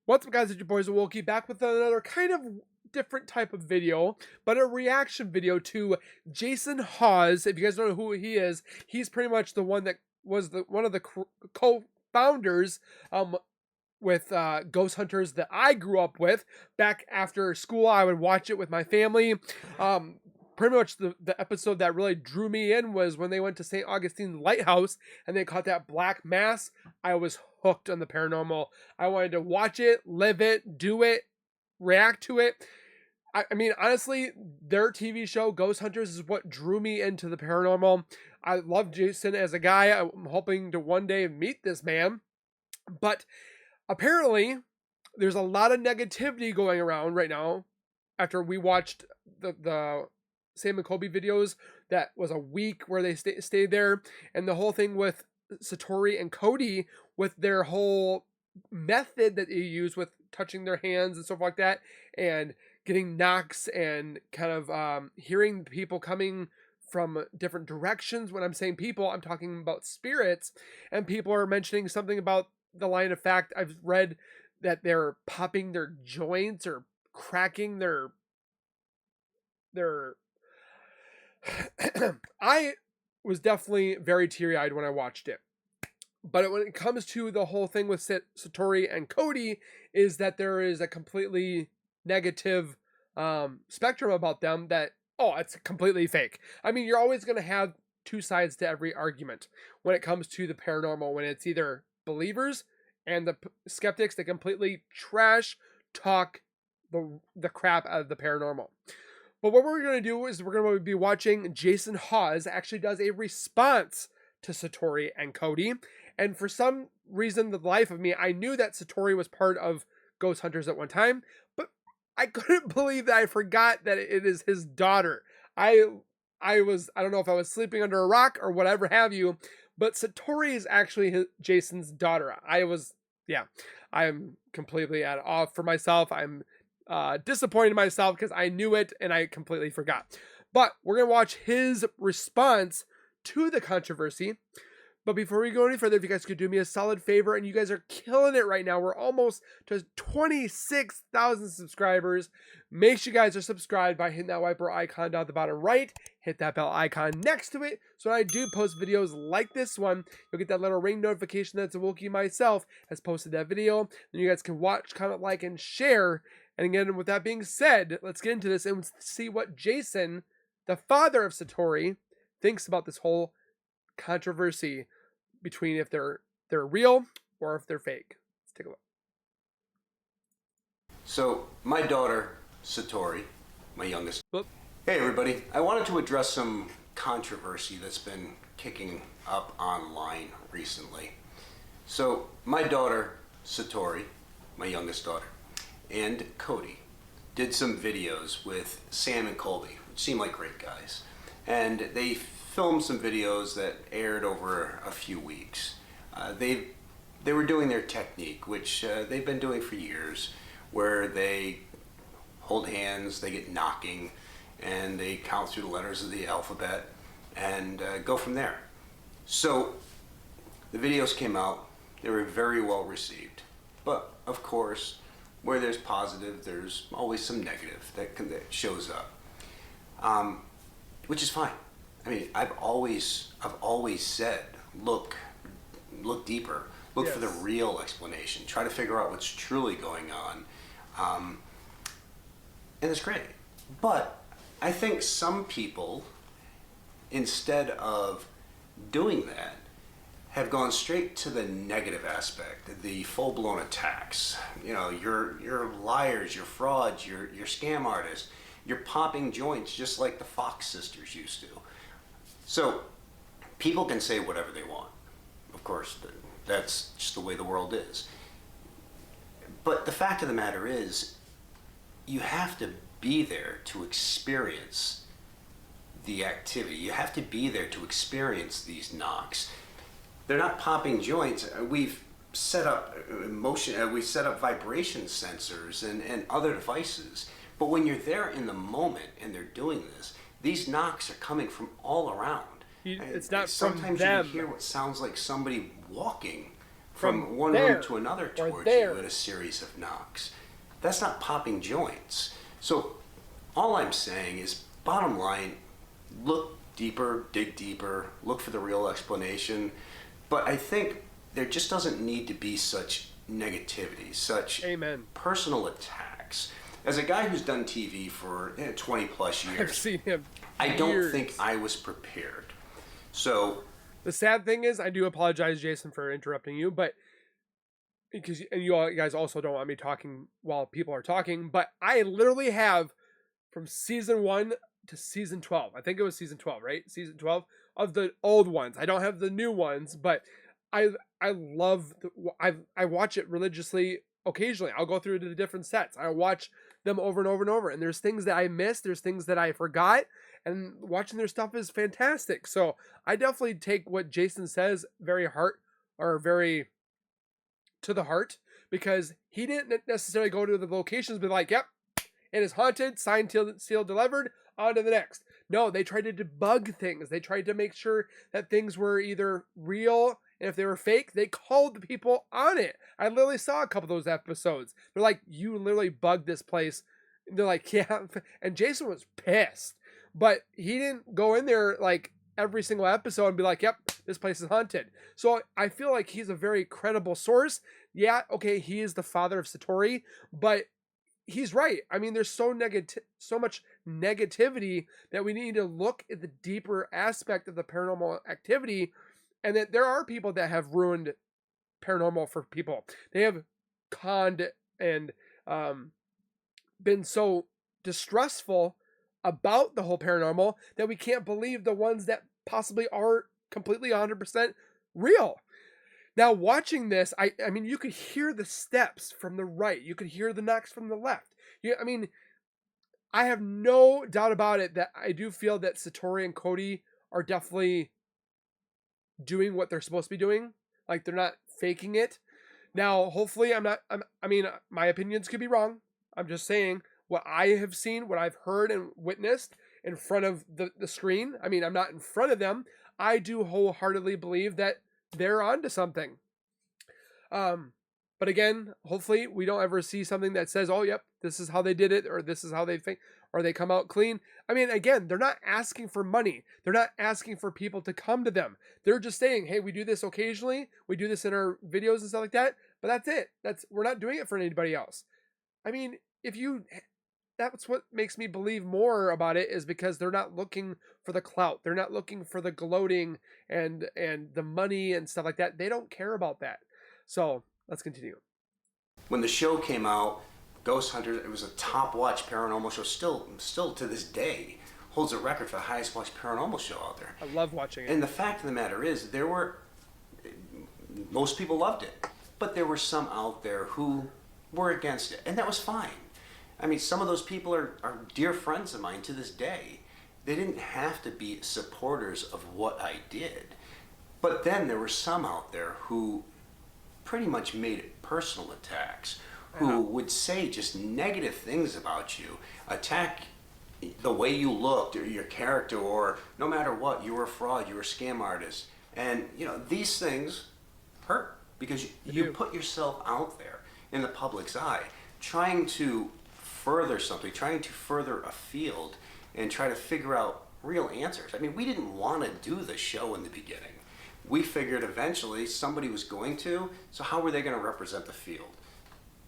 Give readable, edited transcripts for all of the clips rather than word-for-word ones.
What's up, guys? It's your boys Wilkie back with another kind of different type of video, but a reaction video to Jason Hawes. If you guys don't know who he is, he's pretty much the one that was one of the co-founders with Ghost Hunters that I grew up with. Back after school, I would watch it with my family. Pretty much the episode that really drew me in was when they went to St. Augustine's Lighthouse and they caught that black mass. I was hooked on the paranormal. I wanted to watch it, live it, do it, react to it. I mean, honestly, their TV show, Ghost Hunters, is what drew me into the paranormal. I love Jason as a guy. I'm hoping to one day meet this man. But apparently, there's a lot of negativity going around right now after we watched the Sam and Kobe videos. That was a week where they stayed there, and the whole thing with Satori and Cody with their whole method that they use with touching their hands and stuff like that, and getting knocks and kind of hearing people coming from different directions. When I'm saying people, I'm talking about spirits, and people are mentioning something about the line of fact I've read that they're popping their joints or cracking their I was definitely very teary-eyed when I watched it. But when it comes to the whole thing with Satori and Cody, is that there is a completely negative spectrum about them that, oh, it's completely fake. I mean, you're always going to have two sides to every argument when it comes to the paranormal, when it's either believers and the skeptics that completely trash talk the crap out of the paranormal. But what we're going to do is we're going to be watching Jason Hawes actually does a response to Satori and Cody. And for some reason, the life of me, I knew that Satori was part of Ghost Hunters at one time, but I couldn't believe that I forgot that it is his daughter. I don't know if I was sleeping under a rock or whatever have you, but Satori is actually Jason's daughter. I am completely at awe for myself. I'm disappointed in myself because I knew it and I completely forgot. But we're going to watch his response to the controversy. But before we go any further, if you guys could do me a solid favor, and you guys are killing it right now. We're almost to 26,000 subscribers. Make sure you guys are subscribed by hitting that wiper icon down at the bottom right. Hit that bell icon next to it. So when I do post videos like this one, you'll get that little ring notification that Wilkie myself has posted that video. Then you guys can watch, comment, like, and share. And again, with that being said, let's get into this and see what Jason, the father of Satori, thinks about this whole controversy between if they're real or if they're fake. Let's take a look. So, my daughter, Satori, my youngest. Whoop. Hey everybody, I wanted to address some controversy that's been kicking up online recently. So, my daughter, Satori, my youngest daughter, and Cody did some videos with Sam and Cody, which seem like great guys. And they filmed some videos that aired over a few weeks. They were doing their technique, which they've been doing for years, where they hold hands, they get knocking, and they count through the letters of the alphabet and go from there. So the videos came out, they were very well received. But of course, where there's positive, there's always some negative that shows up, which is fine. I mean, I've always said, look deeper, look for the real explanation, try to figure out what's truly going on, and it's great. But I think some people, instead of doing that, have gone straight to the negative aspect, the full-blown attacks. You know, you're liars, you're frauds, you're scam artists, you're popping joints just like the Fox sisters used to. So, people can say whatever they want. Of course, that's just the way the world is. But the fact of the matter is, you have to be there to experience the activity. You have to be there to experience these knocks. They're not popping joints. We've set up we've set up vibration sensors and other devices. But when you're there in the moment and they're doing this, these knocks are coming from all around. It's not Sometimes from them. you can hear what sounds like somebody walking from one room to another towards you in a series of knocks. That's not popping joints. So all I'm saying is, bottom line, look deeper, dig deeper, look for the real explanation. But I think there just doesn't need to be such negativity, such personal attacks. As a guy who's done TV for 20 plus years, I've seen him. I don't think I was prepared. So the sad thing is, I do apologize, Jason, for interrupting you, but because you guys also don't want me talking while people are talking, but I literally have from season 1 to season 12. I think it was season 12, right? Season 12 of the old ones. I don't have the new ones, but I love I watch it religiously. Occasionally I'll go through to the different sets. I watch them over and over and over, and there's things that I missed, there's things that I forgot, and watching their stuff is fantastic. So I definitely take what Jason says very to the heart, because he didn't necessarily go to the locations be like, yep, it is haunted, signed, sealed, delivered, on to the next. No, they tried to debug things. They tried to make sure that things were either real, and if they were fake, they called the people on it. I literally saw a couple of those episodes. They're like, you literally bugged this place. And they're like, yeah. And Jason was pissed. But he didn't go in there like every single episode and be like, yep, this place is haunted. So I feel like he's a very credible source. Yeah, okay, he is the father of Satori, but he's right. I mean, there's so much negativity that we need to look at the deeper aspect of the paranormal activity, and that there are people that have ruined paranormal for people. They have conned and been so distrustful about the whole paranormal that we can't believe the ones that possibly are completely 100% real. Now, watching this, I mean, you could hear the steps from the right. You could hear the knocks from the left. I mean, I have no doubt about it that I do feel that Satori and Cody are definitely doing what they're supposed to be doing. Like, they're not faking it. Now, hopefully, I mean, my opinions could be wrong. I'm just saying what I have seen, what I've heard and witnessed in front of the screen. I mean, I'm not in front of them. I do wholeheartedly believe that they're onto something. But again, hopefully we don't ever see something that says, oh, yep, this is how they did it, or this is how they think, or they come out clean. I mean, again, they're not asking for money. They're not asking for people to come to them. They're just saying, hey, we do this occasionally. We do this in our videos and stuff like that. But that's it. We're not doing it for anybody else. I mean, that's what makes me believe more about it, is because they're not looking for the clout. They're not looking for the gloating and the money and stuff like that. They don't care about that. So let's continue. When the show came out, Ghost Hunters, it was a top watch paranormal show. Still to this day holds a record for the highest watched paranormal show out there. I love watching it. And the fact of the matter is, most people loved it, but there were some out there who were against it, and that was fine. I mean, some of those people are dear friends of mine to this day. They didn't have to be supporters of what I did. But then there were some out there who pretty much made it personal attacks, who would say just negative things about you, attack the way you looked or your character, or no matter what, you were a fraud, you were a scam artist. And, these things hurt because you put yourself out there in the public's eye, trying to further something, trying to further a field and try to figure out real answers. I mean, we didn't want to do the show in the beginning. We figured eventually somebody was going to, so how were they going to represent the field?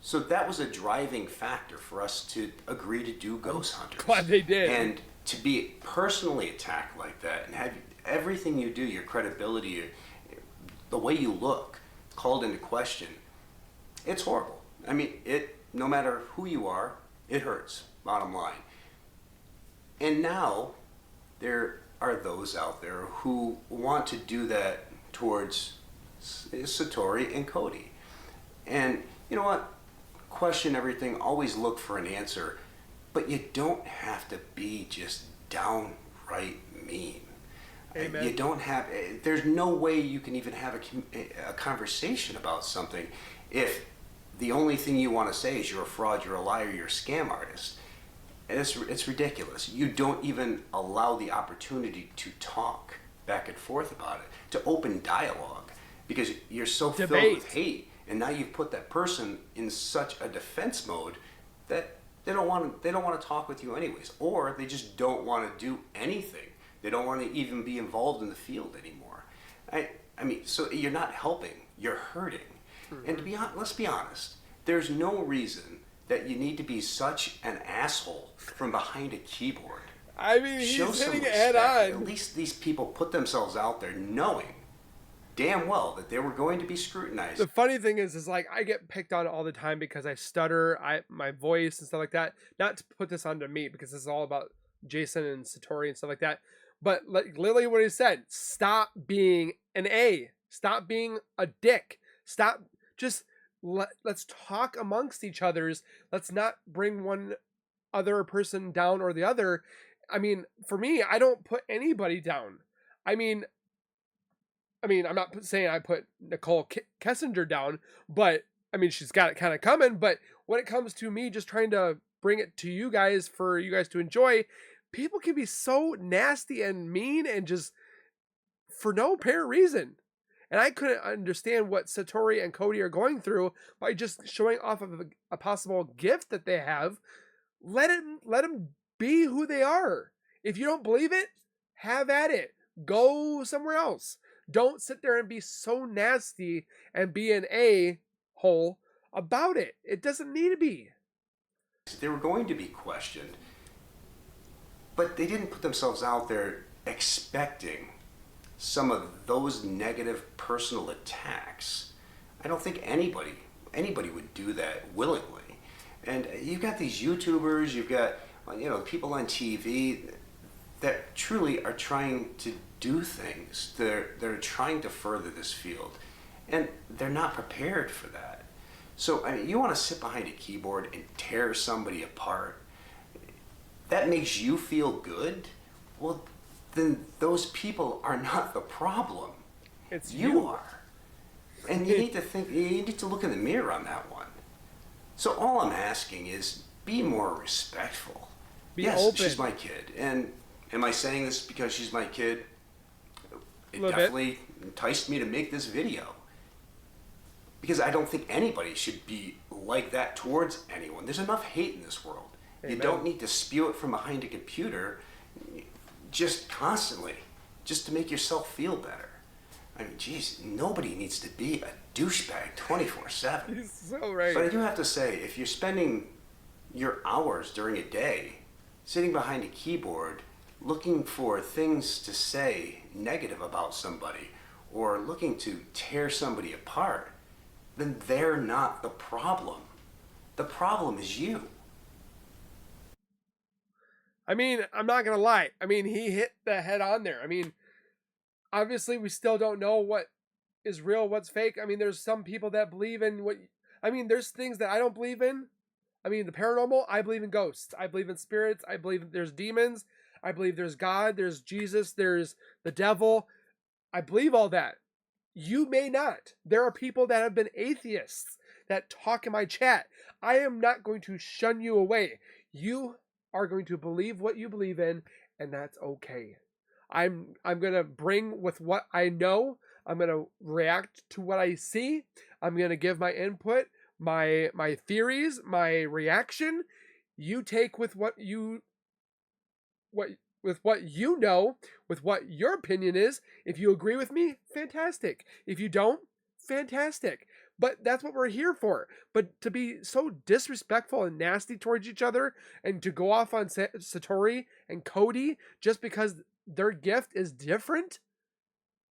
So that was a driving factor for us to agree to do Ghost Hunters. Glad they did. And to be personally attacked like that and have everything you do, your credibility, the way you look, called into question, it's horrible. I mean, no matter who you are, it hurts, bottom line. And now there are those out there who want to do that towards Satori and Cody. And you know what? Question everything, always look for an answer, but you don't have to be just downright mean. Amen. You don't have, there's no way you can even have a conversation about something if the only thing you want to say is you're a fraud, you're a liar, you're a scam artist. And it's ridiculous. You don't even allow the opportunity to talk back and forth about it, to open dialogue. because you're so filled with hate, and now you've put that person in such a defense mode that they don't want to talk with you anyways, or they just don't want to do anything. They don't want to even be involved in the field anymore. I mean, so you're not helping, you're hurting. And let's be honest, there's no reason that you need to be such an asshole from behind a keyboard. I mean, he's hitting it head on. At least these people put themselves out there knowing damn well that they were going to be scrutinized. The funny thing is like, I get picked on all the time because I stutter, my voice and stuff like that. Not to put this onto me, because this is all about Jason and Satori and stuff like that. But like literally what he said, stop being an A. Stop being a dick. Stop. Just let's talk amongst each other's. Let's not bring one other person down or the other. I mean, for me, I don't put anybody down. I mean, I'm not saying I put Nicole Kessinger down, but I mean, she's got it kind of coming. But when it comes to me just trying to bring it to you guys for you guys to enjoy, people can be so nasty and mean and just for no apparent reason. And I couldn't understand what Satori and Cody are going through by just showing off of a possible gift that they have. Let them be who they are. If you don't believe it, have at it. Go somewhere else. Don't sit there and be so nasty and be an a-hole about it. It doesn't need to be. They were going to be questioned, but they didn't put themselves out there expecting some of those negative personal attacks. I don't think anybody would do that willingly. And you've got these YouTubers, you've got people on TV that truly are trying to do things. They're trying to further this field, and they're not prepared for that. So I mean, you want to sit behind a keyboard and tear somebody apart? That makes you feel good? Well, then those people are not the problem. It's you are. And you need to look in the mirror on that one. So all I'm asking is be more respectful. Yes, open. She's my kid. And am I saying this because she's my kid? It definitely enticed me to make this video. Because I don't think anybody should be like that towards anyone. There's enough hate in this world. Amen. You don't need to spew it from behind a computer just constantly, just to make yourself feel better. I mean, geez, nobody needs to be a douchebag 24/7. He's so right. But I do have to say, if you're spending your hours during a day sitting behind a keyboard looking for things to say negative about somebody or looking to tear somebody apart, then they're not the problem. The problem is you. I mean, I'm not going to lie. I mean, he hit the head on there. I mean, obviously we still don't know what is real, what's fake. I mean, there's some people that believe in there's things that I don't believe in. I mean, the paranormal, I believe in ghosts. I believe in spirits. I believe there's demons. I believe there's God, there's Jesus, there's the devil. I believe all that. You may not. There are people that have been atheists that talk in my chat. I am not going to shun you away. You are going to believe what you believe in, and that's okay. I'm going to bring with what I know. I'm going to react to what I see. I'm going to give my input, my theories, my reaction. You take with what you know, with what your opinion is. If you agree with me, fantastic. If you don't, fantastic. But that's what we're here for. But to be so disrespectful and nasty towards each other and to go off on Satori and Cody just because their gift is different.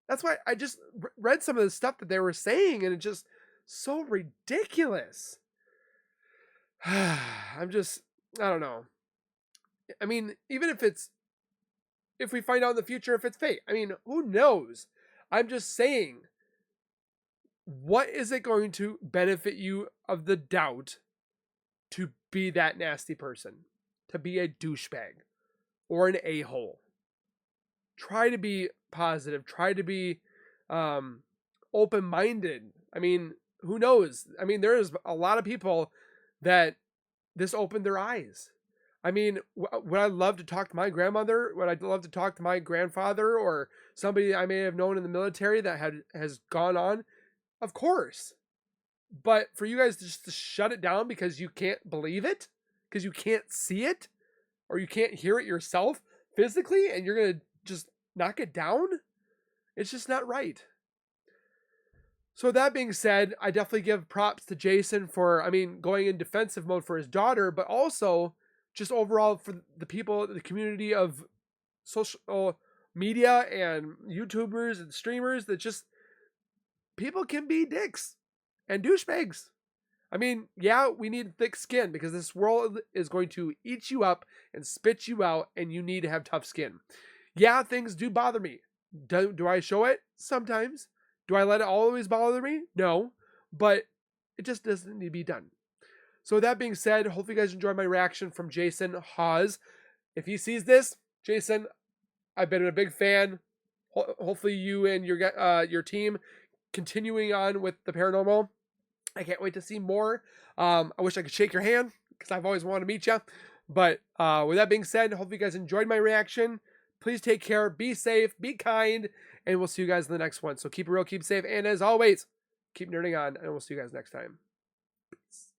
That's why I just read some of the stuff that they were saying and it's just so ridiculous. I don't know. I mean, even if we find out in the future if it's fake, I mean, who knows? I'm just saying, what is it going to benefit you of the doubt to be that nasty person, to be a douchebag or an a-hole? Try to be positive. Try to be open-minded. I mean, who knows? I mean, there's a lot of people that this opened their eyes. I mean, would I love to talk to my grandmother? Would I love to talk to my grandfather or somebody I may have known in the military that has gone on? Of course. But for you guys just to shut it down because you can't believe it, because you can't see it, or you can't hear it yourself physically, and you're gonna just knock it down, it's just not right. So that being said, I definitely give props to Jason for, I mean, going in defensive mode for his daughter, but also just overall for the people, the community of social media and YouTubers and streamers that just people can be dicks and douchebags. I mean, yeah, we need thick skin because this world is going to eat you up and spit you out, and you need to have tough skin. Yeah, things do bother me. Do I show it? Sometimes. Do I let it always bother me? No. But it just doesn't need to be done. So with that being said, hopefully you guys enjoyed my reaction from Jason Hawes. If he sees this, Jason, I've been a big fan. Hopefully you and your team continuing on with the paranormal. I can't wait to see more. I wish I could shake your hand because I've always wanted to meet you. But with that being said, hope you guys enjoyed my reaction. Please take care, be safe, be kind, and we'll see you guys in the next one. So keep it real, keep safe, and as always, keep nerding on, and we'll see you guys next time. Peace.